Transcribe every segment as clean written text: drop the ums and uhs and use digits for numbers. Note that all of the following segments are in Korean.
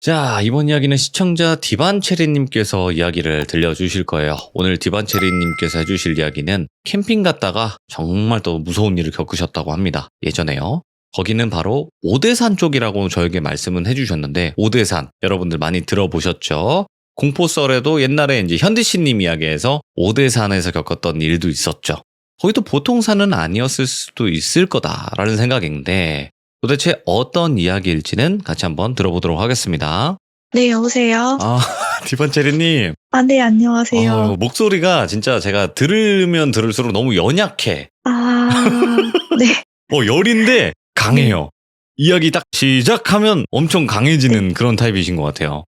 자, 이번 이야기는 시청자 디반체리님께서 이야기를 들려주실 거예요. 오늘 디반체리님께서 해주실 이야기는 캠핑 갔다가 정말 또 무서운 일을 겪으셨다고 합니다. 예전에요. 거기는 바로 오대산 쪽이라고 저에게 말씀은 해주셨는데, 오대산 여러분들 많이 들어보셨죠? 공포썰에도 옛날에 이제 현디씨님 이야기에서 오대산에서 겪었던 일도 있었죠. 거기도 보통 산은 아니었을 수도 있을 거다라는 생각인데, 도대체 어떤 이야기일지는 같이 한번 들어보도록 하겠습니다. 네, 여보세요? 디반체리님. 네, 안녕하세요. 목소리가 진짜 제가 들으면 들을수록 너무 연약해. 네. 열인데 강해요. 이야기 딱 시작하면 엄청 강해지는 그런 타입이신 것 같아요.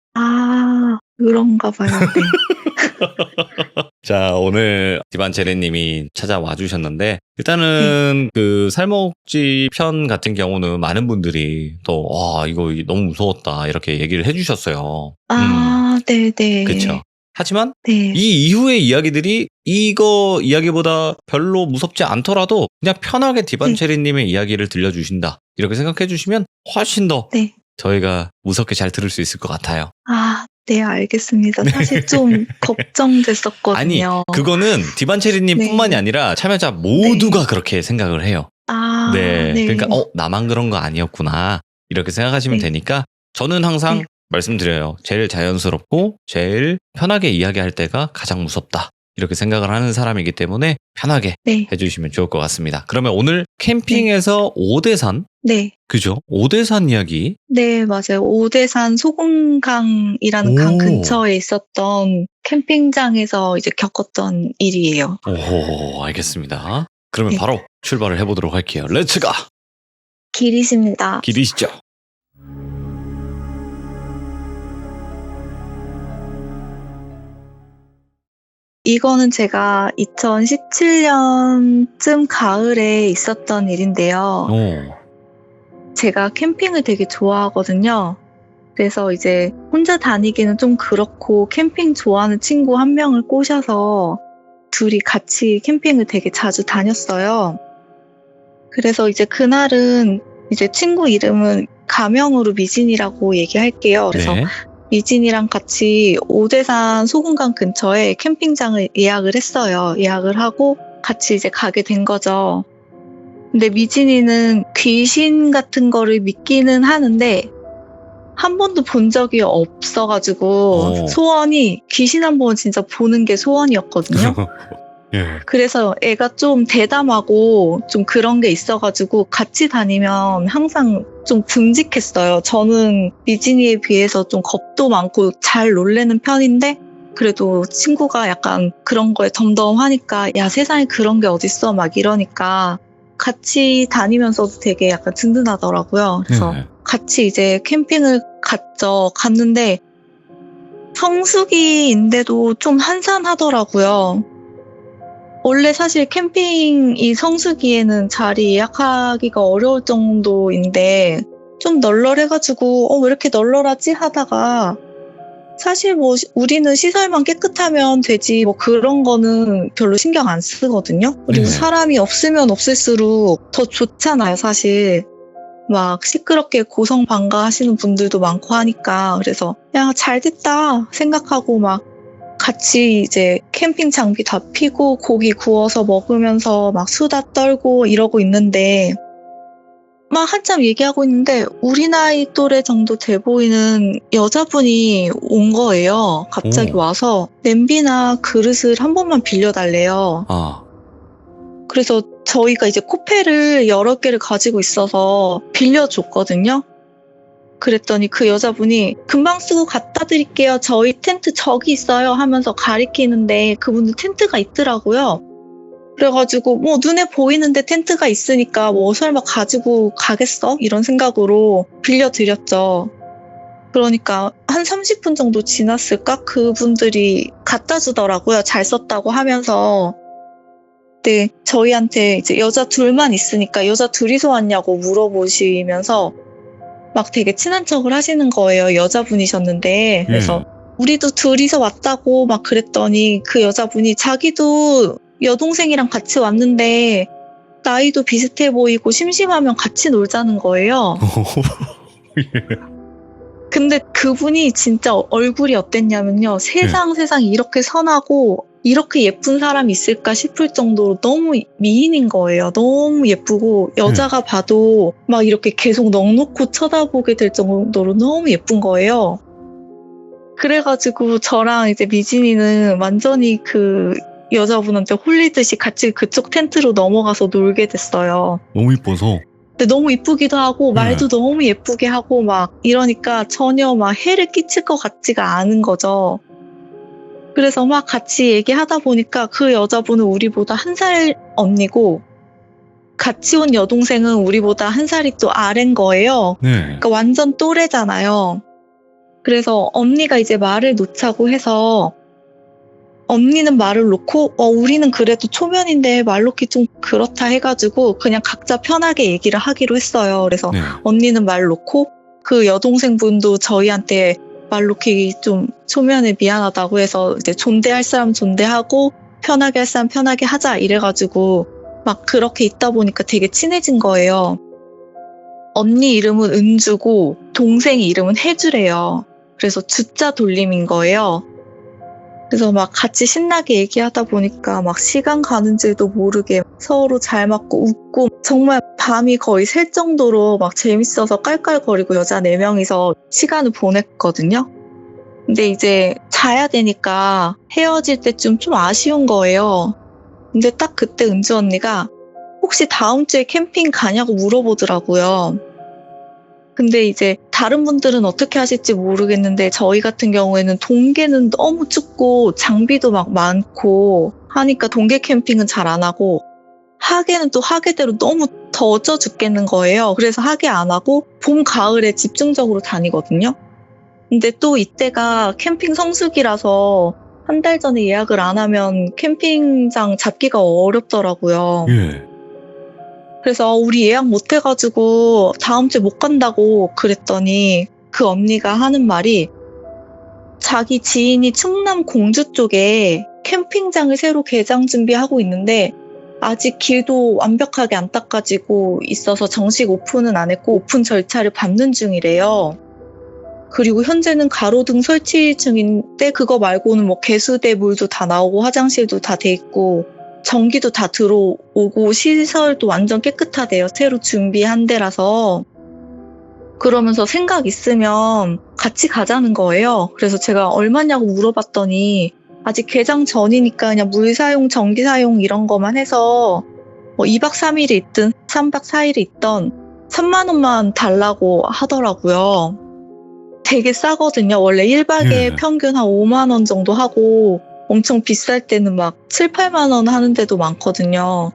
그런가 봐요. 네. 자, 오늘 디반체리님이 찾아와 주셨는데, 일단은 그 살목지 편 같은 경우는 많은 분들이 또 이거 너무 무서웠다 이렇게 얘기를 해주셨어요. 네네. 그렇죠. 하지만 네. 이 이후의 이야기들이 이거 이야기보다 별로 무섭지 않더라도 그냥 편하게 디반체리님의 이야기를 들려주신다 이렇게 생각해 주시면 훨씬 더 네. 저희가 무섭게 잘 들을 수 있을 것 같아요. 네, 알겠습니다. 사실 좀 걱정됐었거든요. 아니, 그거는 디반체리님 뿐만이 아니라 참여자 모두가 그렇게 생각을 해요. 네. 그러니까 나만 그런 거 아니었구나 이렇게 생각하시면 되니까 저는 항상 말씀드려요. 제일 자연스럽고 제일 편하게 이야기할 때가 가장 무섭다 이렇게 생각을 하는 사람이기 때문에 편하게 해주시면 좋을 것 같습니다. 그러면 오늘 캠핑에서 오대산? 네. 그죠? 오대산 이야기? 네, 맞아요. 오대산 소금강이라는 강 근처에 있었던 캠핑장에서 이제 겪었던 일이에요. 오, 알겠습니다. 그러면 바로 출발을 해보도록 할게요. 렛츠가! 길이십니다. 길이시죠. 이거는 제가 2017년쯤 가을에 있었던 일인데요. 제가 캠핑을 되게 좋아하거든요. 그래서 이제 혼자 다니기는 좀 그렇고 캠핑 좋아하는 친구 한 명을 꼬셔서 둘이 같이 캠핑을 되게 자주 다녔어요. 그래서 이제 그날은 이제 친구 이름은 가명으로 미진이라고 얘기할게요. 그래서 미진이랑 같이 오대산 소금강 근처에 캠핑장을 예약을 했어요. 예약을 하고 같이 이제 가게 된 거죠. 근데 미진이는 귀신 같은 거를 믿기는 하는데 한 번도 본 적이 없어가지고 소원이 귀신 한 번 진짜 보는 게 소원이었거든요. 그래서 애가 좀 대담하고 좀 그런 게 있어가지고 같이 다니면 항상 좀 듬직했어요. 저는 미진이에 비해서 좀 겁도 많고 잘 놀래는 편인데 그래도 친구가 약간 그런 거에 덤덤하니까 야 세상에 그런 게 어딨어 막 이러니까 같이 다니면서도 되게 약간 든든하더라고요. 그래서 같이 이제 캠핑을 갔는데 성수기인데도 좀 한산하더라고요. 원래 사실 캠핑이 성수기에는 자리 예약하기가 어려울 정도인데 좀 널널해가지고 왜 이렇게 널널하지 하다가 사실 뭐 우리는 시설만 깨끗하면 되지 뭐 그런 거는 별로 신경 안 쓰거든요. 그리고 사람이 없으면 없을수록 더 좋잖아요, 사실. 막 시끄럽게 고성방가 하시는 분들도 많고 하니까 그래서 야 잘됐다 생각하고 막 같이 이제 캠핑 장비 다 피고 고기 구워서 먹으면서 막 수다 떨고 이러고 있는데 막 한참 얘기하고 있는데 우리 나이 또래 정도 돼 보이는 여자분이 온 거예요. 갑자기 와서 냄비나 그릇을 한 번만 빌려달래요. 그래서 저희가 이제 코페를 여러 개를 가지고 있어서 빌려줬거든요. 그랬더니 그 여자분이 금방 쓰고 갖다 드릴게요. 저희 텐트 저기 있어요 하면서 가리키는데 그분들 텐트가 있더라고요. 그래가지고 뭐 눈에 보이는데 텐트가 있으니까 뭐 설마 가지고 가겠어? 이런 생각으로 빌려드렸죠. 그러니까 한 30분 정도 지났을까? 그분들이 갖다 주더라고요. 잘 썼다고 하면서. 근데 저희한테 이제 여자 둘만 있으니까 여자 둘이서 왔냐고 물어보시면서 막 되게 친한 척을 하시는 거예요. 여자분이셨는데. 그래서 우리도 둘이서 왔다고 막 그랬더니 그 여자분이 자기도 여동생이랑 같이 왔는데 나이도 비슷해 보이고 심심하면 같이 놀자는 거예요. 근데 그분이 진짜 얼굴이 어땠냐면요. 세상 이렇게 선하고 이렇게 예쁜 사람이 있을까 싶을 정도로 너무 미인인 거예요. 너무 예쁘고 여자가 봐도 막 이렇게 계속 넋놓고 쳐다보게 될 정도로 너무 예쁜 거예요. 그래가지고 저랑 이제 미진이는 완전히 그 여자분한테 홀리듯이 같이 그쪽 텐트로 넘어가서 놀게 됐어요. 너무 이뻐서. 근데 너무 이쁘기도 하고 말도 너무 예쁘게 하고 막 이러니까 전혀 막 해를 끼칠 것 같지가 않은 거죠. 그래서 막 같이 얘기하다 보니까 그 여자분은 우리보다 1살 언니고 같이 온 여동생은 우리보다 1살이 또 아래인 거예요. 네. 그러니까 완전 또래잖아요. 그래서 언니가 이제 말을 놓자고 해서 언니는 말을 놓고 우리는 그래도 초면인데 말 놓기 좀 그렇다 해가지고 그냥 각자 편하게 얘기를 하기로 했어요. 그래서 네. 언니는 말 놓고 그 여동생분도 저희한테 말 놓기 좀 초면에 미안하다고 해서 이제 존대할 사람 존대하고 편하게 할 사람 편하게 하자 이래가지고 막 그렇게 있다 보니까 되게 친해진 거예요. 언니 이름은 은주고 동생 이름은 혜주래요. 그래서 주자 돌림인 거예요. 그래서 막 같이 신나게 얘기하다 보니까 막 시간 가는 줄도 모르게 서로 잘 맞고 웃고 정말 밤이 거의 샐 정도로 막 재밌어서 깔깔거리고 여자 4명이서 시간을 보냈거든요. 근데 이제 자야 되니까 헤어질 때쯤 좀 아쉬운 거예요. 근데 딱 그때 은주 언니가 혹시 다음 주에 캠핑 가냐고 물어보더라고요. 근데 이제 다른 분들은 어떻게 하실지 모르겠는데 저희 같은 경우에는 동계는 너무 춥고 장비도 막 많고 하니까 동계 캠핑은 잘 안 하고 하계는 또 하계대로 너무 더워 죽겠는 거예요. 그래서 하계 안 하고 봄, 가을에 집중적으로 다니거든요. 근데 또 이때가 캠핑 성수기라서 1달 전에 예약을 안 하면 캠핑장 잡기가 어렵더라고요. 그래서 우리 예약 못 해가지고 다음 주에 못 간다고 그랬더니 그 언니가 하는 말이 자기 지인이 충남 공주 쪽에 캠핑장을 새로 개장 준비하고 있는데 아직 길도 완벽하게 안 닦아지고 있어서 정식 오픈은 안 했고 오픈 절차를 밟는 중이래요. 그리고 현재는 가로등 설치 중인데 그거 말고는 뭐 개수대 물도 다 나오고 화장실도 다 돼 있고 전기도 다 들어오고 시설도 완전 깨끗하대요. 새로 준비한 데라서. 그러면서 생각 있으면 같이 가자는 거예요. 그래서 제가 얼마냐고 물어봤더니 아직 개장 전이니까 그냥 물 사용, 전기 사용 이런 거만 해서 뭐 2박 3일이 있든 3박 4일이 있던 3만 원만 달라고 하더라고요. 되게 싸거든요. 원래 1박에 평균 한 5만 원 정도 하고 엄청 비쌀 때는 막 7, 8만 원 하는 데도 많거든요.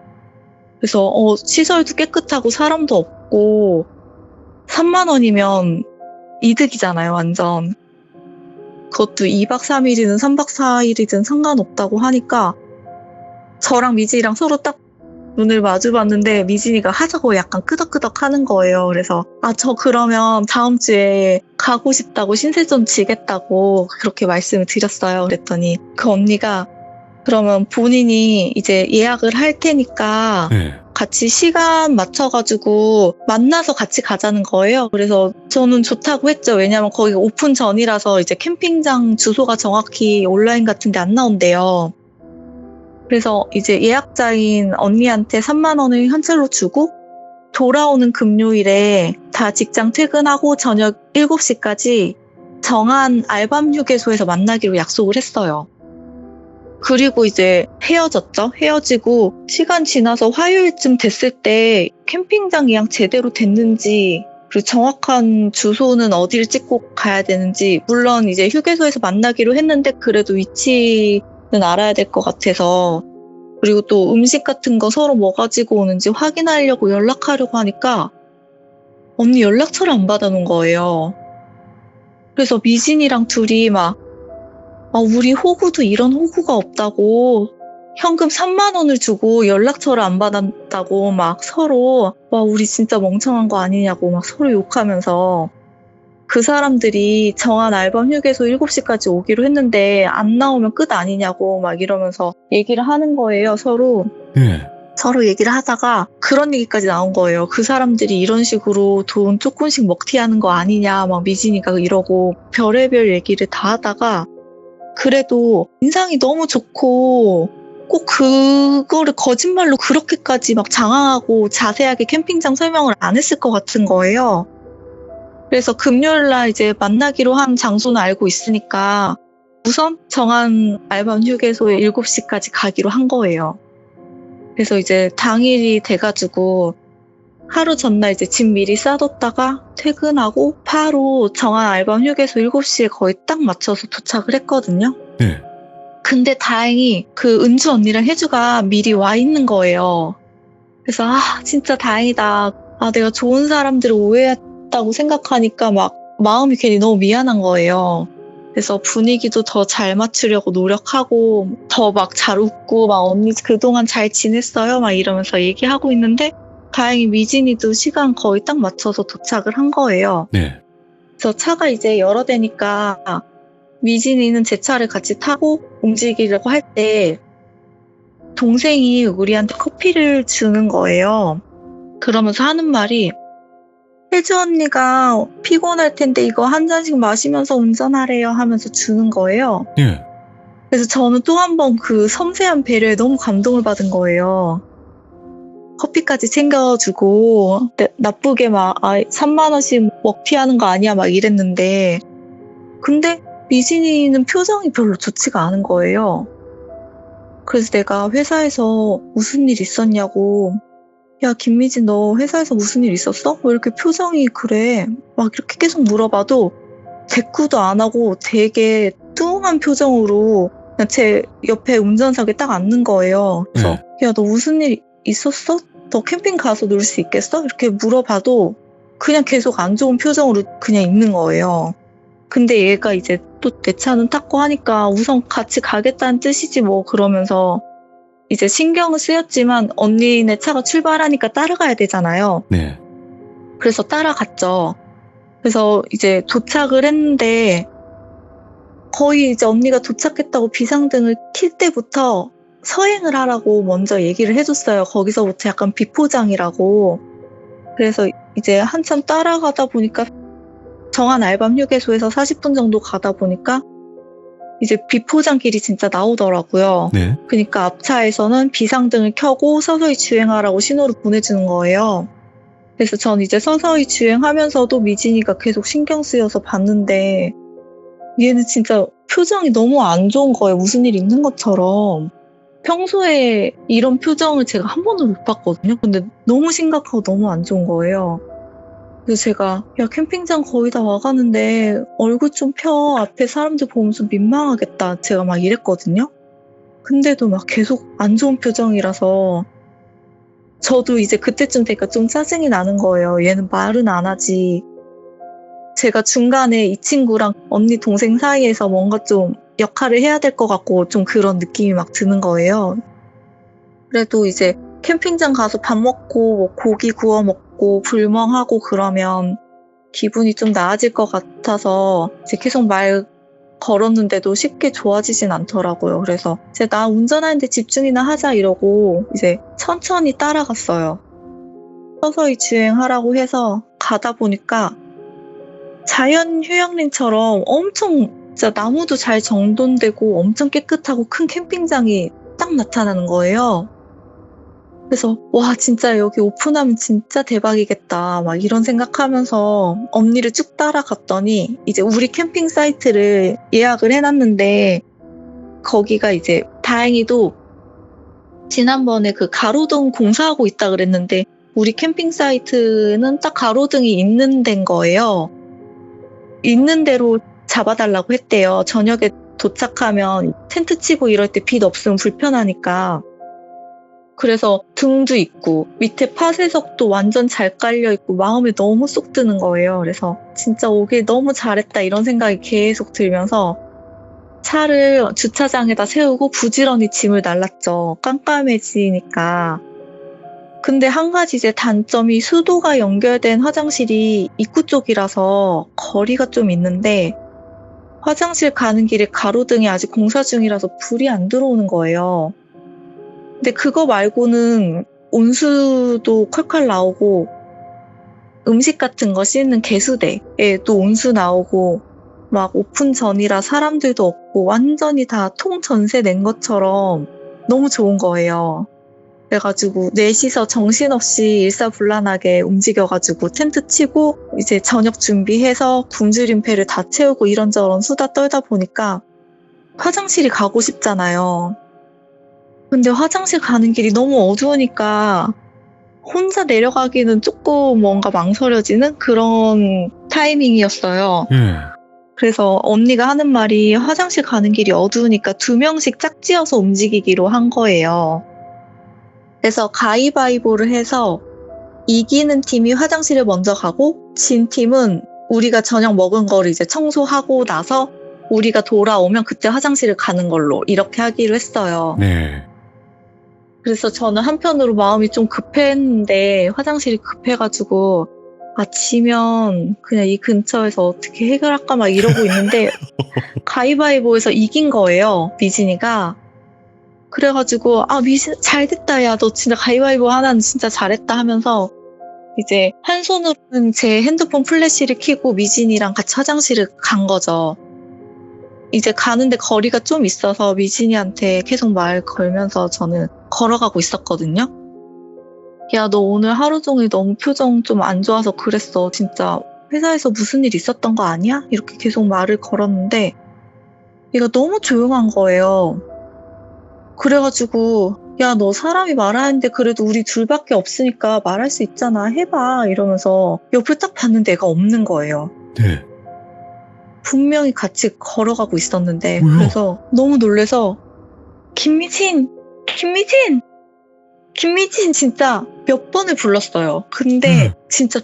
그래서 시설도 깨끗하고 사람도 없고 3만 원이면 이득이잖아요, 완전. 그것도 2박 3일이든 3박 4일이든 상관없다고 하니까 저랑 미진이랑 서로 딱 눈을 마주 봤는데 미진이가 하자고 약간 끄덕끄덕 하는 거예요. 그래서 저 그러면 다음 주에 가고 싶다고 신세 좀 지겠다고 그렇게 말씀을 드렸어요. 그랬더니 그 언니가 그러면 본인이 이제 예약을 할 테니까 같이 시간 맞춰가지고 만나서 같이 가자는 거예요. 그래서 저는 좋다고 했죠. 왜냐면 거기 오픈 전이라서 이제 캠핑장 주소가 정확히 온라인 같은 데 안 나온대요. 그래서 이제 예약자인 언니한테 3만 원을 현찰로 주고 돌아오는 금요일에 다 직장 퇴근하고 저녁 7시까지 정한 알밤 휴게소에서 만나기로 약속을 했어요. 그리고 이제 헤어졌죠. 헤어지고 시간 지나서 화요일쯤 됐을 때 캠핑장 예약 제대로 됐는지 그리고 정확한 주소는 어디를 찍고 가야 되는지 물론 이제 휴게소에서 만나기로 했는데 그래도 위치는 알아야 될 것 같아서 그리고 또 음식 같은 거 서로 뭐 가지고 오는지 확인하려고 연락하려고 하니까 언니 연락처를 안 받아놓은 거예요. 그래서 미진이랑 둘이 막 우리 호구도 이런 호구가 없다고 현금 3만 원을 주고 연락처를 안 받았다고 막 서로 우리 진짜 멍청한 거 아니냐고 막 서로 욕하면서 그 사람들이 정한 알밤 휴게소 7시까지 오기로 했는데 안 나오면 끝 아니냐고 막 이러면서 얘기를 하는 거예요, 서로. 서로 얘기를 하다가 그런 얘기까지 나온 거예요. 그 사람들이 이런 식으로 돈 조금씩 먹튀하는 거 아니냐 막 미진이가 이러고 별의별 얘기를 다 하다가 그래도 인상이 너무 좋고 꼭 그거를 거짓말로 그렇게까지 막 장황하고 자세하게 캠핑장 설명을 안 했을 것 같은 거예요. 그래서 금요일날 이제 만나기로 한 장소는 알고 있으니까 우선 정한 알밤 휴게소에 7시까지 가기로 한 거예요. 그래서 이제 당일이 돼가지고 하루 전날 이제 짐 미리 싸뒀다가 퇴근하고 바로 정한 알밤 휴게소 7시에 거의 딱 맞춰서 도착을 했거든요. 네. 근데 다행히 그 은주 언니랑 혜주가 미리 와 있는 거예요. 그래서 진짜 다행이다. 내가 좋은 사람들을 오해했다고 생각하니까 막 마음이 괜히 너무 미안한 거예요. 그래서 분위기도 더 잘 맞추려고 노력하고 더 막 잘 웃고 막 언니 그동안 잘 지냈어요? 막 이러면서 얘기하고 있는데 다행히 미진이도 시간 거의 딱 맞춰서 도착을 한 거예요. 네. 그래서 차가 이제 여러 대니까 미진이는 제 차를 같이 타고 움직이려고 할 때 동생이 우리한테 커피를 주는 거예요. 그러면서 하는 말이 혜주 언니가 피곤할 텐데 이거 한 잔씩 마시면서 운전하래요 하면서 주는 거예요. 네. 그래서 저는 또 한 번 그 섬세한 배려에 너무 감동을 받은 거예요. 커피까지 챙겨주고 나쁘게 막 3만 원씩 먹튀하는 거 아니야 막 이랬는데 근데 미진이는 표정이 별로 좋지가 않은 거예요. 그래서 내가 회사에서 무슨 일 있었냐고 야 김미진 너 회사에서 무슨 일 있었어? 왜 이렇게 표정이 그래? 막 이렇게 계속 물어봐도 대꾸도 안 하고 되게 뚱한 표정으로 그냥 제 옆에 운전석에 딱 앉는 거예요. 그래서 야 너 무슨 일 있었어? 너 캠핑 가서 놀 수 있겠어? 이렇게 물어봐도 그냥 계속 안 좋은 표정으로 그냥 있는 거예요. 근데 얘가 이제 또 내 차는 탔고 하니까 우선 같이 가겠다는 뜻이지 뭐 그러면서 이제 신경은 쓰였지만 언니네 차가 출발하니까 따라가야 되잖아요. 네. 그래서 따라갔죠. 그래서 이제 도착을 했는데 거의 이제 언니가 도착했다고 비상등을 킬 때부터 서행을 하라고 먼저 얘기를 해줬어요. 거기서부터 약간 비포장이라고. 그래서 이제 한참 따라가다 보니까 정한 알밤 휴게소에서 40분 정도 가다 보니까 이제 비포장길이 진짜 나오더라고요. 네. 그러니까 앞차에서는 비상등을 켜고 서서히 주행하라고 신호를 보내주는 거예요. 그래서 전 이제 서서히 주행하면서도 미진이가 계속 신경 쓰여서 봤는데 얘는 진짜 표정이 너무 안 좋은 거예요. 무슨 일 있는 것처럼. 평소에 이런 표정을 제가 한 번도 못 봤거든요. 근데 너무 심각하고 너무 안 좋은 거예요. 그래서 제가 야 캠핑장 거의 다 와가는데 얼굴 좀 펴. 앞에 사람들 보면 좀 민망하겠다. 제가 막 이랬거든요. 근데도 막 계속 안 좋은 표정이라서 저도 이제 그때쯤 되니까 좀 짜증이 나는 거예요. 얘는 말은 안 하지. 제가 중간에 이 친구랑 언니 동생 사이에서 뭔가 좀 역할을 해야 될 것 같고 좀 그런 느낌이 막 드는 거예요. 그래도 이제 캠핑장 가서 밥 먹고 뭐 고기 구워 먹고 불멍하고 그러면 기분이 좀 나아질 것 같아서 이제 계속 말 걸었는데도 쉽게 좋아지진 않더라고요. 그래서 이제 나 운전하는데 집중이나 하자 이러고 이제 천천히 따라갔어요. 서서히 주행하라고 해서 가다 보니까 자연 휴양림처럼 엄청 진짜 나무도 잘 정돈되고 엄청 깨끗하고 큰 캠핑장이 딱 나타나는 거예요. 그래서 와 진짜 여기 오픈하면 진짜 대박이겠다 막 이런 생각하면서 언니를 쭉 따라갔더니 이제 우리 캠핑 사이트를 예약을 해놨는데 거기가 이제 다행히도 지난번에 그 가로등 공사하고 있다 그랬는데 우리 캠핑 사이트는 딱 가로등이 있는 데인 거예요. 있는 대로 잡아달라고 했대요. 저녁에 도착하면 텐트 치고 이럴 때 빛 없으면 불편하니까. 그래서 등도 있고 밑에 파쇄석도 완전 잘 깔려있고 마음에 너무 쏙 드는 거예요. 그래서 진짜 오길 너무 잘했다 이런 생각이 계속 들면서 차를 주차장에다 세우고 부지런히 짐을 날랐죠. 깜깜해지니까. 근데 한 가지 이제 단점이 수도가 연결된 화장실이 입구 쪽이라서 거리가 좀 있는데 화장실 가는 길에 가로등이 아직 공사 중이라서 불이 안 들어오는 거예요. 근데 그거 말고는 온수도 콸콸 나오고 음식 같은 거 씻는 개수대에 또 온수 나오고 막 오픈 전이라 사람들도 없고 완전히 다 통전세 낸 것처럼 너무 좋은 거예요. 그래가지고 넷이서 정신없이 일사불란하게 움직여가지고 텐트 치고 이제 저녁 준비해서 굶주림패를 다 채우고 이런저런 수다 떨다 보니까 화장실이 가고 싶잖아요. 근데 화장실 가는 길이 너무 어두우니까 혼자 내려가기는 조금 뭔가 망설여지는 그런 타이밍이었어요. 그래서 언니가 하는 말이 화장실 가는 길이 어두우니까 2명씩 짝지어서 움직이기로 한 거예요. 그래서 가위바위보를 해서 이기는 팀이 화장실을 먼저 가고 진 팀은 우리가 저녁 먹은 거를 이제 청소하고 나서 우리가 돌아오면 그때 화장실을 가는 걸로 이렇게 하기로 했어요. 네. 그래서 저는 한편으로 마음이 좀 급했는데 화장실이 급해가지고 지면 그냥 이 근처에서 어떻게 해결할까 막 이러고 있는데 가위바위보에서 이긴 거예요, 미진이가. 그래가지고 미진 잘 됐다, 야 너 진짜 가위바위보 하나는 진짜 잘했다 하면서 이제 한 손으로는 제 핸드폰 플래시를 켜고 미진이랑 같이 화장실을 간 거죠. 이제 가는데 거리가 좀 있어서 미진이한테 계속 말 걸면서 저는 걸어가고 있었거든요. 야, 너 오늘 하루 종일 너무 표정 좀 안 좋아서 그랬어. 진짜 회사에서 무슨 일 있었던 거 아니야? 이렇게 계속 말을 걸었는데 얘가 너무 조용한 거예요. 그래가지고 야, 너 사람이 말하는데 그래도 우리 둘밖에 없으니까 말할 수 있잖아. 해봐. 이러면서 옆을 딱 봤는데 애가 없는 거예요. 네. 분명히 같이 걸어가고 있었는데 뭐야? 그래서 너무 놀래서 김미진 진짜 몇 번을 불렀어요. 근데 진짜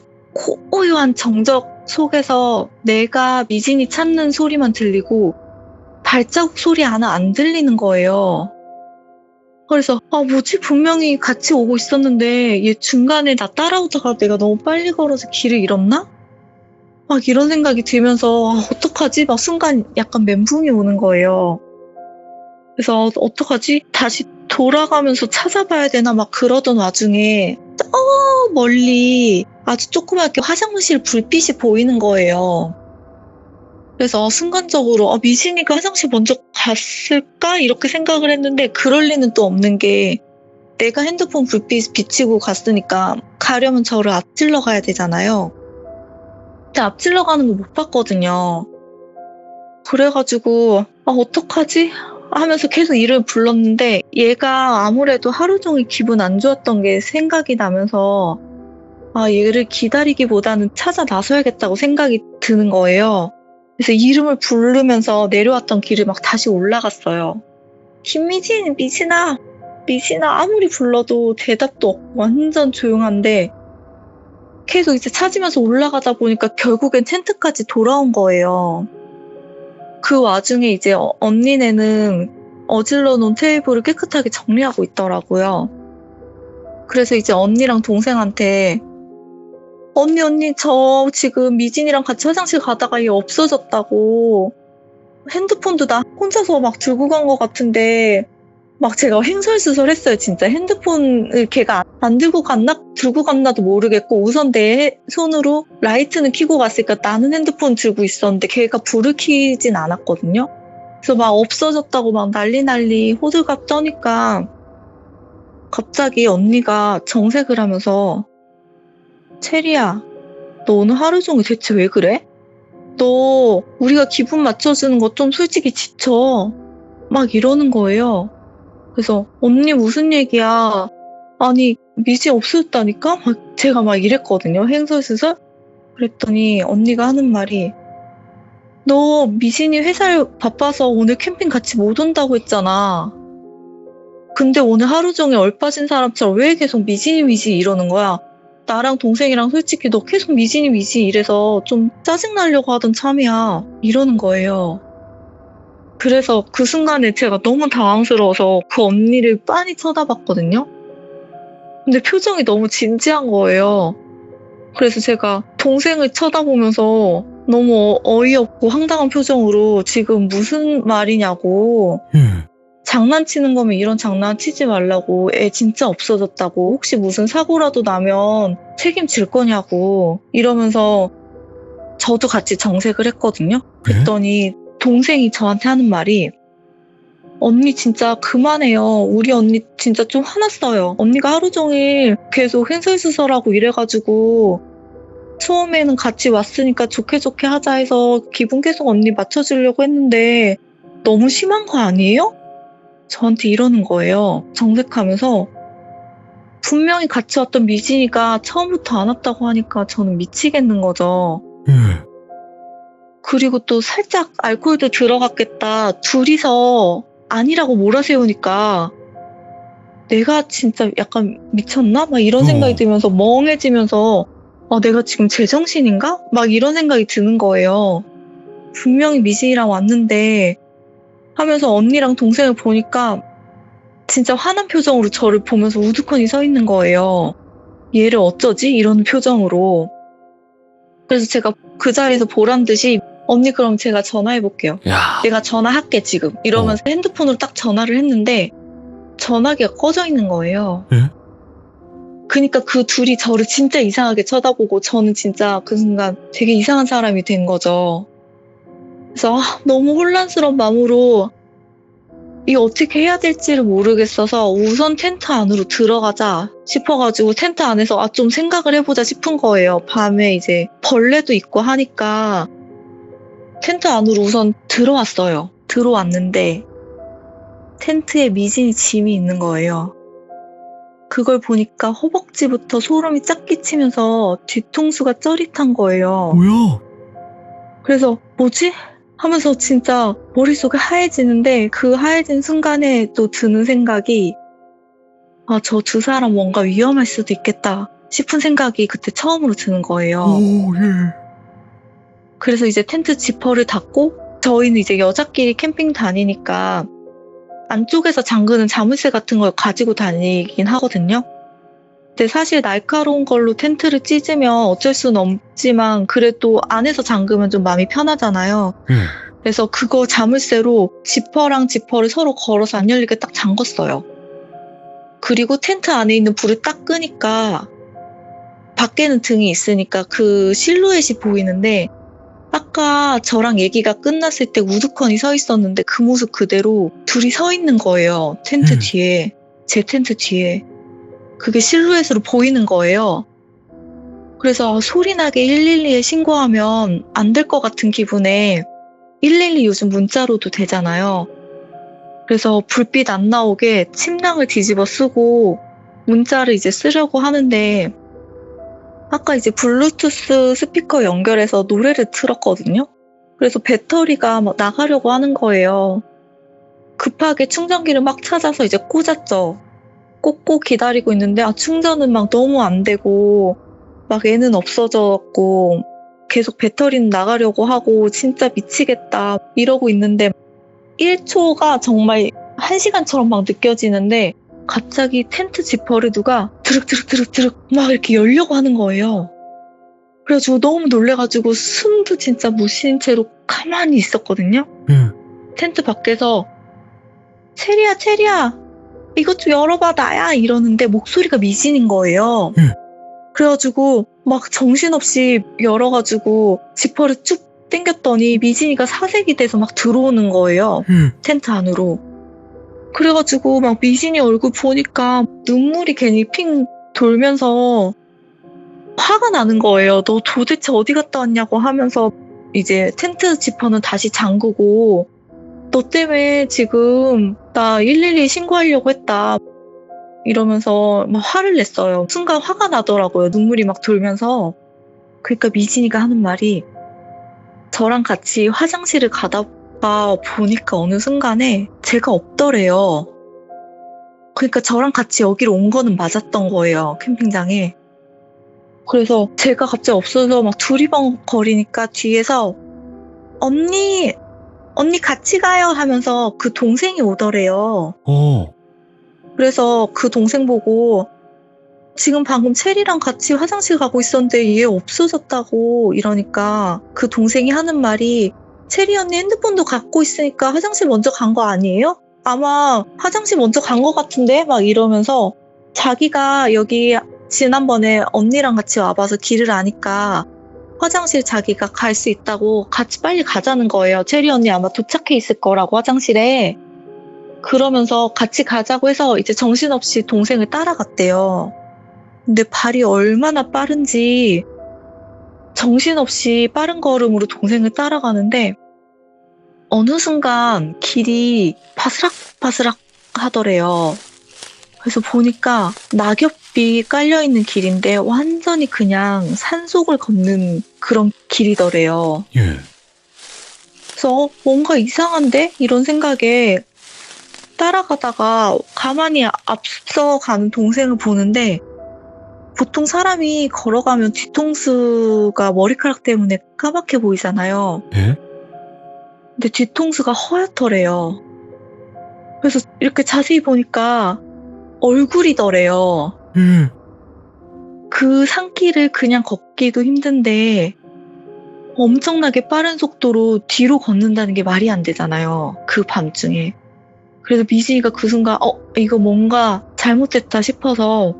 고요한 정적 속에서 내가 미진이 찾는 소리만 들리고 발자국 소리 하나 안 들리는 거예요. 그래서 뭐지? 분명히 같이 오고 있었는데 얘 중간에 나 따라오다가 내가 너무 빨리 걸어서 길을 잃었나? 막 이런 생각이 들면서 어떡하지? 막 순간 약간 멘붕이 오는 거예요. 그래서 어떡하지? 다시 돌아가면서 찾아봐야 되나 막 그러던 와중에 저 멀리 아주 조그맣게 화장실 불빛이 보이는 거예요. 그래서 순간적으로 미진이가 화장실 먼저 갔을까? 이렇게 생각을 했는데 그럴 리는 또 없는 게 내가 핸드폰 불빛 비치고 갔으니까 가려면 저를 앞질러 가야 되잖아요. 근데 앞질러 가는 거 못 봤거든요. 그래가지고 어떡하지? 하면서 계속 이름을 불렀는데 얘가 아무래도 하루 종일 기분 안 좋았던 게 생각이 나면서 얘를 기다리기보다는 찾아 나서야겠다고 생각이 드는 거예요. 그래서 이름을 부르면서 내려왔던 길을 막 다시 올라갔어요. 김미진, 미진아 아무리 불러도 대답도 없고 완전 조용한데 계속 이제 찾으면서 올라가다 보니까 결국엔 텐트까지 돌아온 거예요. 그 와중에 이제 언니네는 어질러 놓은 테이블을 깨끗하게 정리하고 있더라고요. 그래서 이제 언니랑 동생한테 언니 저 지금 미진이랑 같이 화장실 가다가 얘 없어졌다고. 핸드폰도 나 혼자서 막 들고 간 것 같은데 막 제가 횡설수설했어요. 진짜 핸드폰을 걔가 안 들고 갔나 들고 갔나도 모르겠고 우선 내 손으로 라이트는 켜고 갔으니까 나는 핸드폰 들고 있었는데 걔가 불을 켜진 않았거든요. 그래서 막 없어졌다고 막 난리 호들갑 떠니까 갑자기 언니가 정색을 하면서 체리야, 너 오늘 하루 종일 대체 왜 그래? 너 우리가 기분 맞춰주는 거 좀 솔직히 지쳐. 막 이러는 거예요. 그래서 언니 무슨 얘기야? 아니 미지 없어졌다니까? 제가 막 이랬거든요. 횡설수설. 그랬더니 언니가 하는 말이 너 미진이 회사를 바빠서 오늘 캠핑 같이 못 온다고 했잖아. 근데 오늘 하루 종일 얼빠진 사람처럼 왜 계속 미진이 이러는 거야? 나랑 동생이랑 솔직히 너 계속 미진이 이래서 좀 짜증나려고 하던 참이야. 이러는 거예요. 그래서 그 순간에 제가 너무 당황스러워서 그 언니를 빤히 쳐다봤거든요. 근데 표정이 너무 진지한 거예요. 그래서 제가 동생을 쳐다보면서 너무 어이없고 황당한 표정으로 지금 무슨 말이냐고 장난치는 거면 이런 장난 치지 말라고, 애 진짜 없어졌다고, 혹시 무슨 사고라도 나면 책임질 거냐고 이러면서 저도 같이 정색을 했거든요. 그랬더니 동생이 저한테 하는 말이, 언니 진짜 그만해요. 우리 언니 진짜 좀 화났어요. 언니가 하루 종일 계속 횡설수설하고 이래가지고 처음에는 같이 왔으니까 좋게 좋게 하자 해서 기분 계속 언니 맞춰주려고 했는데 너무 심한 거 아니에요? 저한테 이러는 거예요. 정색하면서. 분명히 같이 왔던 미진이가 처음부터 안 왔다고 하니까 저는 미치겠는 거죠. 그리고 또 살짝 알코올도 들어갔겠다. 둘이서 아니라고 몰아세우니까 내가 진짜 약간 미쳤나? 막 이런 생각이 들면서 멍해지면서 내가 지금 제정신인가? 막 이런 생각이 드는 거예요. 분명히 미진이랑 왔는데 하면서 언니랑 동생을 보니까 진짜 화난 표정으로 저를 보면서 우두커니 서 있는 거예요. 얘를 어쩌지? 이런 표정으로. 그래서 제가 그 자리에서 보란 듯이 언니 그럼 제가 전화해볼게요. 야. 내가 전화할게 지금. 이러면서 핸드폰으로 딱 전화를 했는데 전화기가 꺼져 있는 거예요. 예? 그러니까 그 둘이 저를 진짜 이상하게 쳐다보고 저는 진짜 그 순간 되게 이상한 사람이 된 거죠. 그래서 너무 혼란스러운 마음으로 이거 어떻게 해야 될지를 모르겠어서 우선 텐트 안으로 들어가자 싶어가지고 텐트 안에서 좀 생각을 해보자 싶은 거예요. 밤에 이제 벌레도 있고 하니까 텐트 안으로 우선 들어왔어요. 들어왔는데 텐트에 미진이 짐이 있는 거예요. 그걸 보니까 허벅지부터 소름이 쫙 끼치면서 뒤통수가 쩌릿한 거예요. 뭐야? 그래서 뭐지? 하면서 진짜 머릿속이 하얘지는데 그 하얘진 순간에 또 드는 생각이 저 두 사람 뭔가 위험할 수도 있겠다 싶은 생각이 그때 처음으로 드는 거예요. 오, 예. 그래서 이제 텐트 지퍼를 닫고 저희는 이제 여자끼리 캠핑 다니니까 안쪽에서 잠그는 자물쇠 같은 걸 가지고 다니긴 하거든요. 근데 사실 날카로운 걸로 텐트를 찢으면 어쩔 수는 없지만 그래도 안에서 잠그면 좀 마음이 편하잖아요. 그래서 그거 자물쇠로 지퍼랑 지퍼를 서로 걸어서 안 열리게 딱 잠궜어요. 그리고 텐트 안에 있는 불을 딱 끄니까 밖에는 등이 있으니까 그 실루엣이 보이는데 아까 저랑 얘기가 끝났을 때 우두커니 서 있었는데 그 모습 그대로 둘이 서 있는 거예요. 텐트 뒤에. 제 텐트 뒤에. 그게 실루엣으로 보이는 거예요. 그래서 소리나게 112에 신고하면 안 될 것 같은 기분에 112 요즘 문자로도 되잖아요. 그래서 불빛 안 나오게 침낭을 뒤집어 쓰고 문자를 이제 쓰려고 하는데 아까 이제 블루투스 스피커 연결해서 노래를 틀었거든요. 그래서 배터리가 막 나가려고 하는 거예요. 급하게 충전기를 막 찾아서 이제 꽂았죠. 꽂고 기다리고 있는데 충전은 막 너무 안 되고 막 애는 없어졌고 계속 배터리는 나가려고 하고 진짜 미치겠다 이러고 있는데 1초가 정말 1시간처럼 막 느껴지는데 갑자기 텐트 지퍼를 누가 드륵드륵드륵드륵 막 이렇게 열려고 하는 거예요. 그래가지고 너무 놀래가지고 숨도 진짜 못 쉰 채로 가만히 있었거든요. 텐트 밖에서 체리야 이것 좀 열어봐 나야 이러는데 목소리가 미진인 거예요. 그래가지고 막 정신없이 열어가지고 지퍼를 쭉 당겼더니 미진이가 사색이 돼서 막 들어오는 거예요. 텐트 안으로. 그래가지고 막 미진이 얼굴 보니까 눈물이 괜히 핑 돌면서 화가 나는 거예요. 너 도대체 어디 갔다 왔냐고 하면서 이제 텐트 지퍼는 다시 잠그고 너 때문에 지금 나 112 신고하려고 했다 이러면서 막 화를 냈어요. 순간 화가 나더라고요. 눈물이 막 돌면서. 그러니까 미진이가 하는 말이 저랑 같이 화장실을 가다가 보니까 어느 순간에 제가 없더래요. 그러니까 저랑 같이 여기로 온 거는 맞았던 거예요. 캠핑장에. 그래서 제가 갑자기 없어서 막 두리번거리니까 뒤에서 언니 같이 가요 하면서 그 동생이 오더래요. 그래서 그 동생 보고 지금 방금 체리랑 같이 화장실 가고 있었는데 얘 없어졌다고 이러니까 그 동생이 하는 말이 체리 언니 핸드폰도 갖고 있으니까 화장실 먼저 간 거 아니에요? 아마 화장실 먼저 간 것 같은데? 막 이러면서 자기가 여기 지난번에 언니랑 같이 와봐서 길을 아니까 화장실 자기가 갈 수 있다고 같이 빨리 가자는 거예요. 체리 언니 아마 도착해 있을 거라고 화장실에. 그러면서 같이 가자고 해서 이제 정신없이 동생을 따라갔대요. 근데 발이 얼마나 빠른지 정신없이 빠른 걸음으로 동생을 따라가는데 어느 순간 길이 바스락바스락 하더래요. 그래서 보니까 낙엽이 깔려있는 길인데 완전히 그냥 산속을 걷는 그런 길이더래요. 예. 그래서 뭔가 이상한데? 이런 생각에 따라가다가 가만히 앞서가는 동생을 보는데 보통 사람이 걸어가면 뒤통수가 머리카락 때문에 까맣게 보이잖아요. 예? 근데 뒤통수가 허옇더래요. 그래서 이렇게 자세히 보니까 얼굴이더래요. 예. 그 산길을 그냥 걷기도 힘든데 엄청나게 빠른 속도로 뒤로 걷는다는 게 말이 안 되잖아요. 그 밤중에. 그래서 미진이가 그 순간 이거 뭔가 잘못됐다 싶어서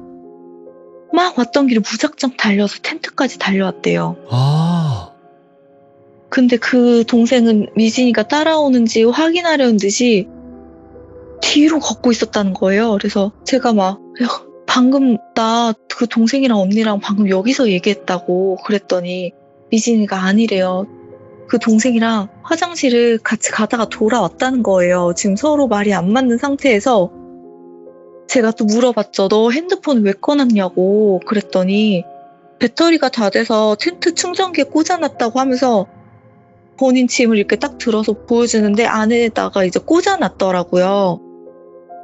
막 왔던 길을 무작정 달려서 텐트까지 달려왔대요. 아. 근데 그 동생은 미진이가 따라오는지 확인하려는 듯이 뒤로 걷고 있었다는 거예요. 그래서 제가 막 야, 방금 나 그 동생이랑 언니랑 방금 여기서 얘기했다고 그랬더니 미진이가 아니래요. 그 동생이랑 화장실을 같이 가다가 돌아왔다는 거예요. 지금 서로 말이 안 맞는 상태에서 제가 또 물어봤죠. 너 핸드폰 왜 꺼놨냐고 그랬더니 배터리가 다 돼서 텐트 충전기에 꽂아놨다고 하면서 본인 짐을 이렇게 딱 들어서 보여주는데 안에다가 이제 꽂아놨더라고요.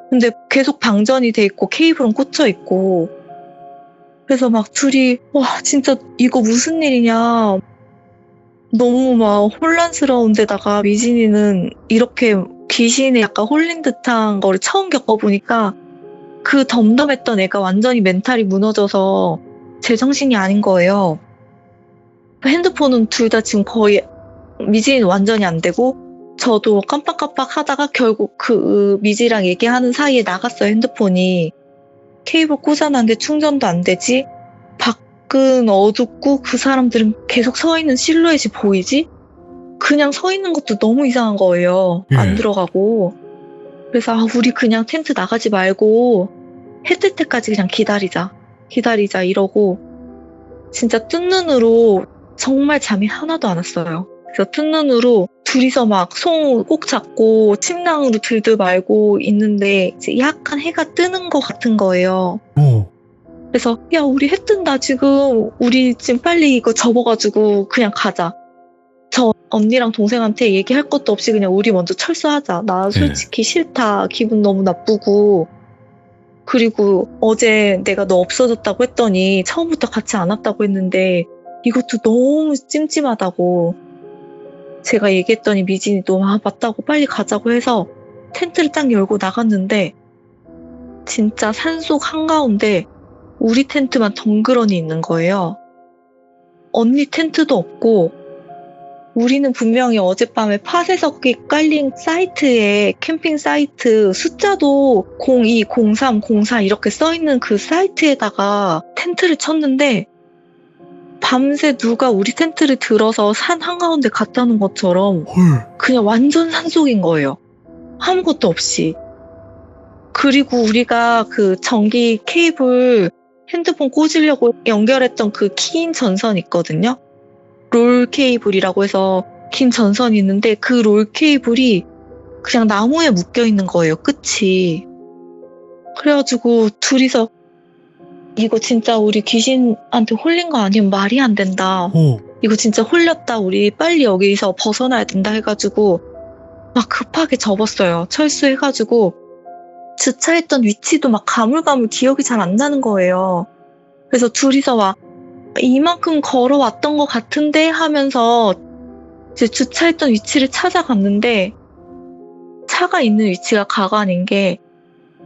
근데 계속 방전이 돼 있고 케이블은 꽂혀 있고 그래서 막 둘이 와 진짜 이거 무슨 일이냐 너무 막 혼란스러운 데다가 미진이는 이렇게 귀신에 약간 홀린 듯한 거를 처음 겪어보니까 그 덤덤했던 애가 완전히 멘탈이 무너져서 제정신이 아닌 거예요. 핸드폰은 둘 다 지금 거의 미진이는 완전히 안 되고 저도 깜빡깜빡 하다가 결국 그 미지랑 얘기하는 사이에 나갔어요. 핸드폰이. 케이블 꽂아놨는데 충전도 안 되지. 밖은 어둡고 그 사람들은 계속 서 있는 실루엣이 보이지. 그냥 서 있는 것도 너무 이상한 거예요. 안 들어가고. 그래서 우리 그냥 텐트 나가지 말고 해 뜰 때까지 그냥 기다리자 이러고 진짜 뜬 눈으로 정말 잠이 하나도 안 왔어요. 그래서 뜬 눈으로 둘이서 막 손 꼭 잡고 침낭으로 들들 말고 있는데 이제 약간 해가 뜨는 것 같은 거예요. 그래서 야 우리 해 뜬다 지금 우리 지금 빨리 이거 접어가지고 그냥 가자. 저 언니랑 동생한테 얘기할 것도 없이 그냥 우리 먼저 철수하자. 나 솔직히 싫다. 기분 너무 나쁘고 그리고 어제 내가 너 없어졌다고 했더니 처음부터 같이 안 왔다고 했는데 이것도 너무 찜찜하다고 제가 얘기했더니 미진이도 맞다고 빨리 가자고 해서 텐트를 딱 열고 나갔는데 진짜 산속 한가운데 우리 텐트만 덩그러니 있는 거예요. 언니 텐트도 없고 우리는 분명히 어젯밤에 파쇄석이 깔린 사이트에 캠핑 사이트 숫자도 02, 03, 04 이렇게 써있는 그 사이트에다가 텐트를 쳤는데 밤새 누가 우리 텐트를 들어서 산 한가운데 갖다 놓은 것처럼 그냥 완전 산속인 거예요. 아무것도 없이. 그리고 우리가 그 전기 케이블 핸드폰 꽂으려고 연결했던 그 긴 전선 있거든요. 롤 케이블이라고 해서 긴 전선이 있는데 그 롤 케이블이 그냥 나무에 묶여 있는 거예요. 끝이. 그래가지고 둘이서 이거 진짜 우리 귀신한테 홀린 거 아니면 말이 안 된다. 이거 진짜 홀렸다. 우리 빨리 여기서 벗어나야 된다 해가지고 막 급하게 접었어요. 철수해가지고 주차했던 위치도 막 가물가물 기억이 잘 안 나는 거예요. 그래서 둘이서 막 이만큼 걸어왔던 것 같은데 하면서 이제 주차했던 위치를 찾아갔는데 차가 있는 위치가 가관인 게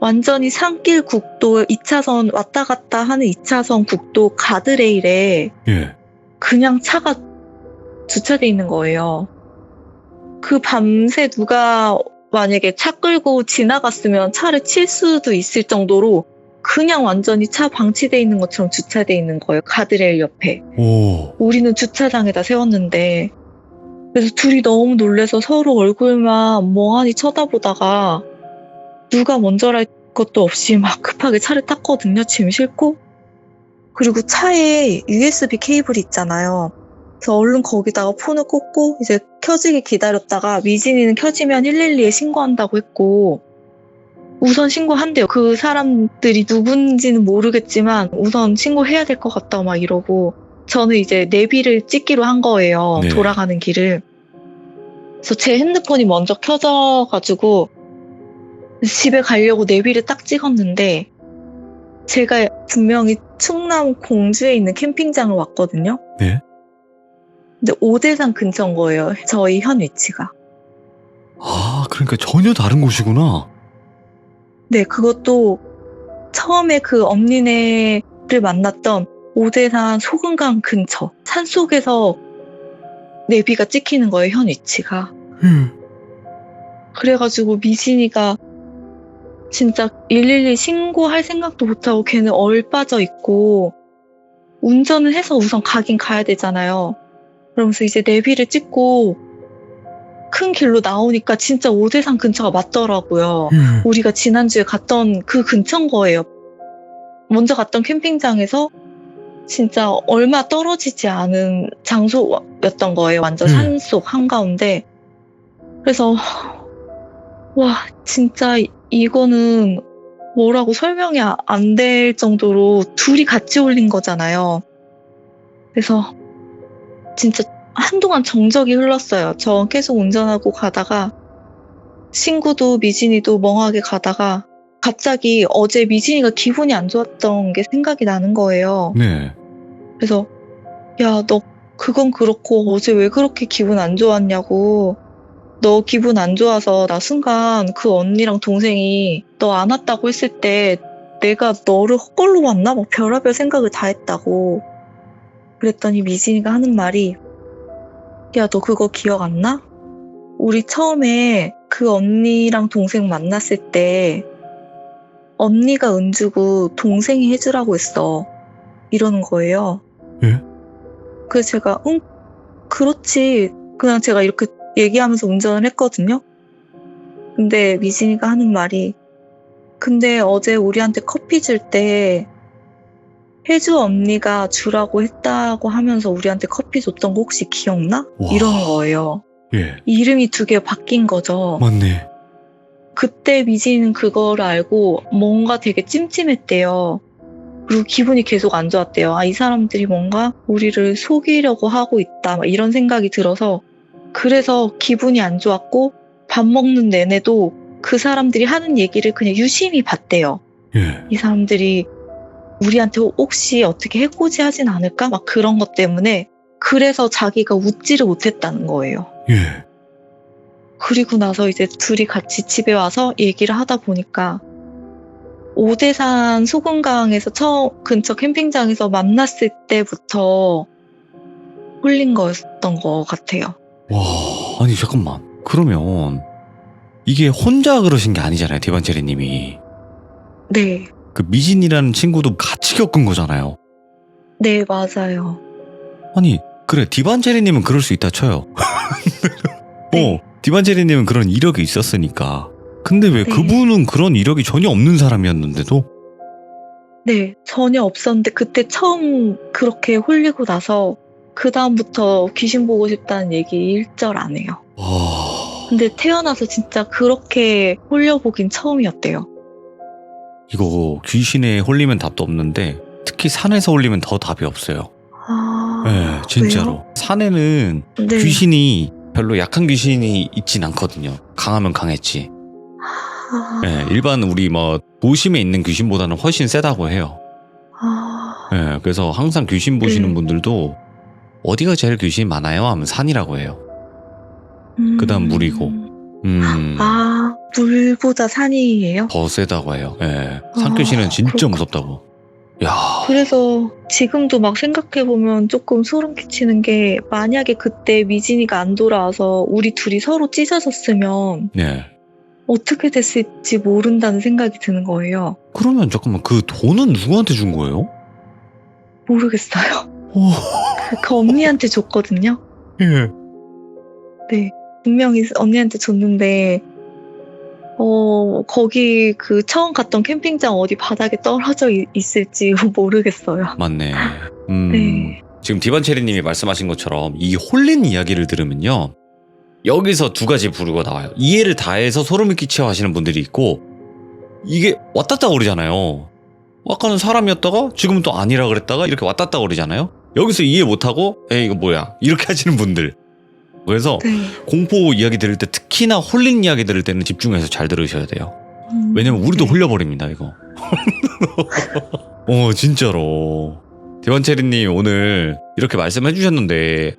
완전히 산길 국도 2차선 왔다 갔다 하는 2차선 국도 가드레일에 그냥 차가 주차돼 있는 거예요. 그 밤새 누가 만약에 차 끌고 지나갔으면 차를 칠 수도 있을 정도로 그냥 완전히 차 방치돼 있는 것처럼 주차돼 있는 거예요. 가드레일 옆에. 오. 우리는 주차장에다 세웠는데, 그래서 둘이 너무 놀래서 서로 얼굴만 멍하니 쳐다보다가 누가 먼저랄 것도 없이 막 급하게 차를 탔거든요. 짐 싣고. 그리고 차에 USB 케이블이 있잖아요. 그래서 얼른 거기다가 폰을 꽂고 이제 켜지기 기다렸다가 미진이는 켜지면 112에 신고한다고 했고, 우선 신고한대요. 그 사람들이 누군지는 모르겠지만 우선 신고해야 될 것 같다 막 이러고, 저는 이제 내비를 찍기로 한 거예요. 네. 돌아가는 길을. 그래서 제 핸드폰이 먼저 켜져가지고 집에 가려고 내비를 딱 찍었는데, 제가 분명히 충남 공주에 있는 캠핑장을 왔거든요. 네. 근데 오대산 근처인 거예요. 저희 현 위치가. 아, 그러니까 전혀 다른 곳이구나. 네, 그것도 처음에 그 언니네를 만났던 오대산 소금강 근처 산속에서 내비가 찍히는 거예요. 현 위치가. 그래가지고 미진이가 진짜 112 신고할 생각도 못하고 걔는 얼빠져 있고, 운전을 해서 우선 가긴 가야 되잖아요. 그러면서 이제 내비를 찍고 큰 길로 나오니까 진짜 오대산 근처가 맞더라고요. 우리가 지난주에 갔던 그 근처인 거예요. 먼저 갔던 캠핑장에서 진짜 얼마 떨어지지 않은 장소였던 거예요. 완전 산속 한가운데. 그래서 와, 진짜 이거는 뭐라고 설명이 안 될 정도로 둘이 같이 올린 거잖아요. 그래서 진짜 한동안 정적이 흘렀어요. 저 계속 운전하고 가다가 친구도 미진이도 멍하게 가다가 갑자기 어제 미진이가 기분이 안 좋았던 게 생각이 나는 거예요. 네. 그래서 야, 너 그건 그렇고 어제 왜 그렇게 기분 안 좋았냐고. 너 기분 안 좋아서 나 순간 그 언니랑 동생이 너 안 왔다고 했을 때 내가 너를 헛걸로 봤나? 막 별의별 생각을 다 했다고. 그랬더니 미진이가 하는 말이, 야, 너 그거 기억 안 나? 우리 처음에 그 언니랑 동생 만났을 때 언니가 은주고 동생이 해주라고 했어. 이러는 거예요. 예? 그래서 제가 응? 그렇지. 그냥 제가 이렇게 얘기하면서 운전을 했거든요. 근데 미진이가 하는 말이, 근데 어제 우리한테 커피 줄 때 혜주 언니가 주라고 했다고 하면서 우리한테 커피 줬던 거 혹시 기억나? 와. 이러는 거예요. 예. 이름이 2개 바뀐 거죠. 맞네. 그때 미진이는 그걸 알고 뭔가 되게 찜찜했대요. 그리고 기분이 계속 안 좋았대요. 아, 이 사람들이 뭔가 우리를 속이려고 하고 있다, 막 이런 생각이 들어서, 그래서 기분이 안 좋았고 밥 먹는 내내도 그 사람들이 하는 얘기를 그냥 유심히 봤대요. 예. 이 사람들이 우리한테 혹시 어떻게 해코지하진 않을까? 막 그런 것 때문에, 그래서 자기가 웃지를 못했다는 거예요. 예. 그리고 나서 이제 둘이 같이 집에 와서 얘기를 하다 보니까 오대산 소금강에서 처음 근처 캠핑장에서 만났을 때부터 홀린 거였던 것 같아요. 와, 아니 잠깐만. 그러면 이게 혼자 그러신 게 아니잖아요, 디반체리님이. 네, 그 미진이라는 친구도 같이 겪은 거잖아요. 네, 맞아요. 아니, 그래, 디반체리님은 그럴 수 있다 쳐요. 네. 디반체리님은 그런 이력이 있었으니까. 근데 왜 네. 그분은 그런 이력이 전혀 없는 사람이었는데도? 네, 전혀 없었는데 그때 처음 그렇게 홀리고 나서 그 다음부터 귀신 보고 싶다는 얘기 일절 안 해요. 와, 근데 태어나서 진짜 그렇게 홀려보긴 처음이었대요. 이거 귀신에 홀리면 답도 없는데 특히 산에서 홀리면 더 답이 없어요. 아, 네, 진짜로. 산에는 네. 귀신이 별로 약한 귀신이 있진 않거든요. 강하면 강했지. 아, 네, 일반 우리 뭐 도심에 있는 귀신보다는 훨씬 세다고 해요. 아, 네, 그래서 항상 귀신 보시는 네. 분들도 어디가 제일 귀신 많아요? 하면 산이라고 해요. 그다음 물이고. 아, 물보다 산이에요? 더 세다고 해요. 예. 산귀신은 진짜 그렇구나. 무섭다고. 야, 그래서 지금도 막 생각해보면 조금 소름 끼치는 게, 만약에 그때 미진이가 안 돌아와서 우리 둘이 서로 찢어졌으면 네. 어떻게 됐을지 모른다는 생각이 드는 거예요. 그러면 잠깐만, 그 돈은 누구한테 준 거예요? 모르겠어요. 오, 그 언니한테 줬거든요. 예. 네. 분명히 언니한테 줬는데, 거기 그 처음 갔던 캠핑장 어디 바닥에 떨어져 있을지 모르겠어요. 맞네. 네. 지금 디반체리님이 말씀하신 것처럼 이 홀린 이야기를 들으면요, 여기서 두 가지 부류가 나와요. 이해를 다해서 소름이 끼쳐 하시는 분들이 있고, 이게 왔다 갔다 거리잖아요. 아까는 사람이었다가 지금은 또 아니라 그랬다가 이렇게 왔다 갔다 거리잖아요. 여기서 이해 못하고 에이 이거 뭐야 이렇게 하시는 분들. 그래서 네. 공포 이야기 들을 때, 특히나 홀린 이야기 들을 때는 집중해서 잘 들으셔야 돼요. 왜냐면 우리도 네. 홀려버립니다 이거. 진짜로. 디반체리님 오늘 이렇게 말씀해 주셨는데,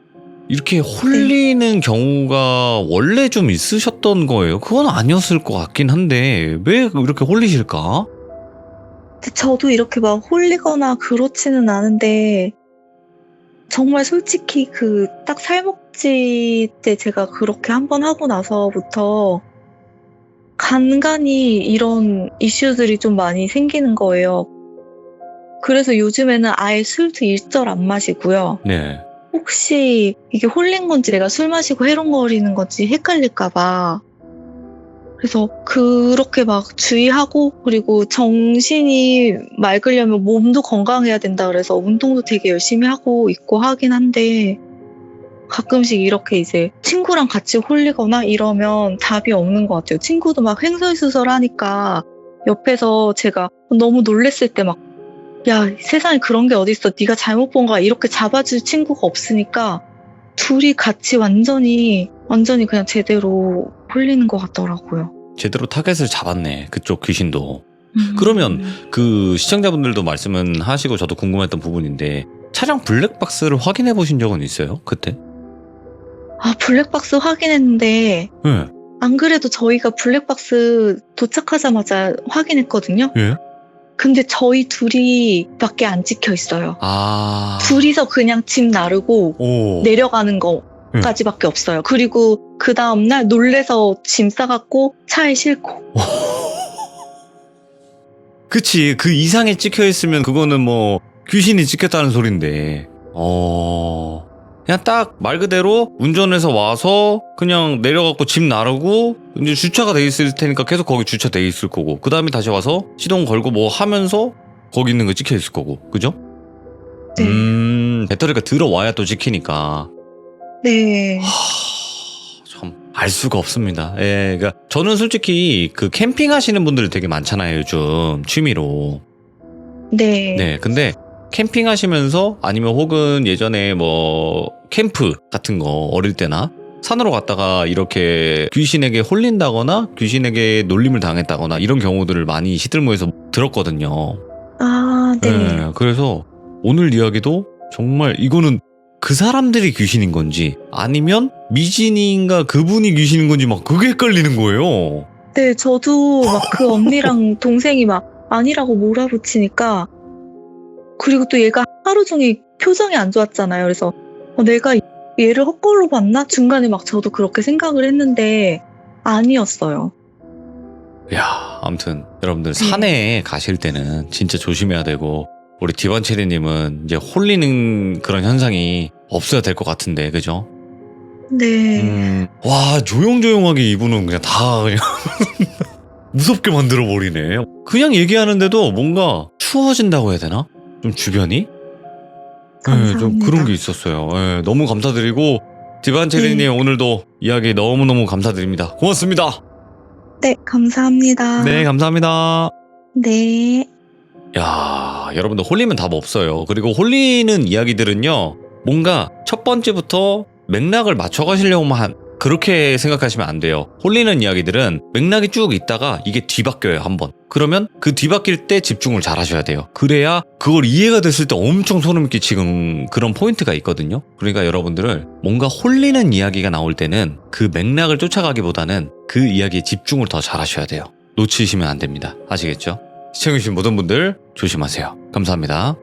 이렇게 홀리는 경우가 원래 좀 있으셨던 거예요? 그건 아니었을 것 같긴 한데 왜 이렇게 홀리실까? 근데 저도 이렇게 막 홀리거나 그렇지는 않은데, 정말 솔직히 그 딱 살목지 때 제가 그렇게 한 번 하고 나서부터 간간이 이런 이슈들이 좀 많이 생기는 거예요. 그래서 요즘에는 아예 술도 일절 안 마시고요. 네. 혹시 이게 홀린 건지 내가 술 마시고 해롱거리는 건지 헷갈릴까봐. 그래서 그렇게 막 주의하고, 그리고 정신이 맑으려면 몸도 건강해야 된다 그래서 운동도 되게 열심히 하고 있고 하긴 한데, 가끔씩 이렇게 이제 친구랑 같이 홀리거나 이러면 답이 없는 것 같아요. 친구도 막 횡설수설하니까 옆에서 제가 너무 놀랬을 때 막, 야, 세상에 그런 게 어딨어, 네가 잘못 본 거야, 이렇게 잡아줄 친구가 없으니까 둘이 같이 완전히 그냥 제대로 홀리는 것 같더라고요. 제대로 타겟을 잡았네, 그쪽 귀신도. 그러면 그 시청자분들도 말씀은 하시고 저도 궁금했던 부분인데, 차량 블랙박스를 확인해 보신 적은 있어요? 그때? 블랙박스 확인했는데, 네. 안 그래도 저희가 블랙박스 도착하자마자 확인했거든요. 예? 근데 저희 둘이 밖에 안 찍혀 있어요. 아. 둘이서 그냥 집 나르고 오. 내려가는 거까지밖에 없어요. 그리고 그 다음날 놀래서 짐 싸갖고 차에 싣고. 그치, 그 이상에 찍혀 있으면 그거는 뭐 귀신이 찍혔다는 소린데. 그냥 딱 말 그대로 운전해서 와서 그냥 내려갖고 집 나르고 이제 주차가 돼 있을 테니까 계속 거기 주차돼 있을 거고, 그 다음에 다시 와서 시동 걸고 뭐 하면서 거기 있는 거 찍혀 있을 거고, 그죠? 네. 배터리가 들어와야 또 찍히니까. 네. 참 알 수가 없습니다. 예, 그러니까 저는 솔직히 그 캠핑 하시는 분들이 되게 많잖아요, 요즘 취미로. 네. 네, 근데 캠핑 하시면서 아니면 혹은 예전에 뭐 캠프 같은 거 어릴 때나 산으로 갔다가 이렇게 귀신에게 홀린다거나 귀신에게 놀림을 당했다거나 이런 경우들을 많이 시들모에서 들었거든요. 네. 네, 그래서 오늘 이야기도 정말 이거는 그 사람들이 귀신인 건지 아니면 미진이인가 그분이 귀신인 건지 막 그게 헷갈리는 거예요. 네, 저도 막 그 언니랑 동생이 막 아니라고 몰아붙이니까, 그리고 또 얘가 하루 종일 표정이 안 좋았잖아요. 그래서 내가 얘를 헛걸로 봤나? 중간에 막 저도 그렇게 생각을 했는데 아니었어요. 야, 아무튼 여러분들 산에 가실 때는 진짜 조심해야 되고, 우리 디반체리님은 이제 홀리는 그런 현상이 없어야 될 것 같은데, 그죠? 네. 와, 조용조용하게 이분은 그냥 다 그냥 무섭게 만들어 버리네. 그냥 얘기하는데도 뭔가 추워진다고 해야 되나? 좀 주변이? 감사합니다. 네, 좀 그런 게 있었어요. 네, 너무 감사드리고, 디반체리님 네. 오늘도 이야기 너무너무 감사드립니다. 고맙습니다. 네, 감사합니다. 네, 감사합니다. 네. 야, 여러분들 홀리면 답 없어요. 그리고 홀리는 이야기들은요, 뭔가 첫 번째부터 맥락을 맞춰가시려고만 그렇게 생각하시면 안 돼요. 홀리는 이야기들은 맥락이 쭉 있다가 이게 뒤바뀌어요, 한번. 그러면 그 뒤바뀔 때 집중을 잘 하셔야 돼요. 그래야 그걸 이해가 됐을 때 엄청 소름 끼치는 그런 포인트가 있거든요. 그러니까 여러분들을 뭔가 홀리는 이야기가 나올 때는 그 맥락을 쫓아가기보다는 그 이야기에 집중을 더 잘 하셔야 돼요. 놓치시면 안 됩니다. 아시겠죠? 시청해주신 모든 분들 조심하세요. 감사합니다.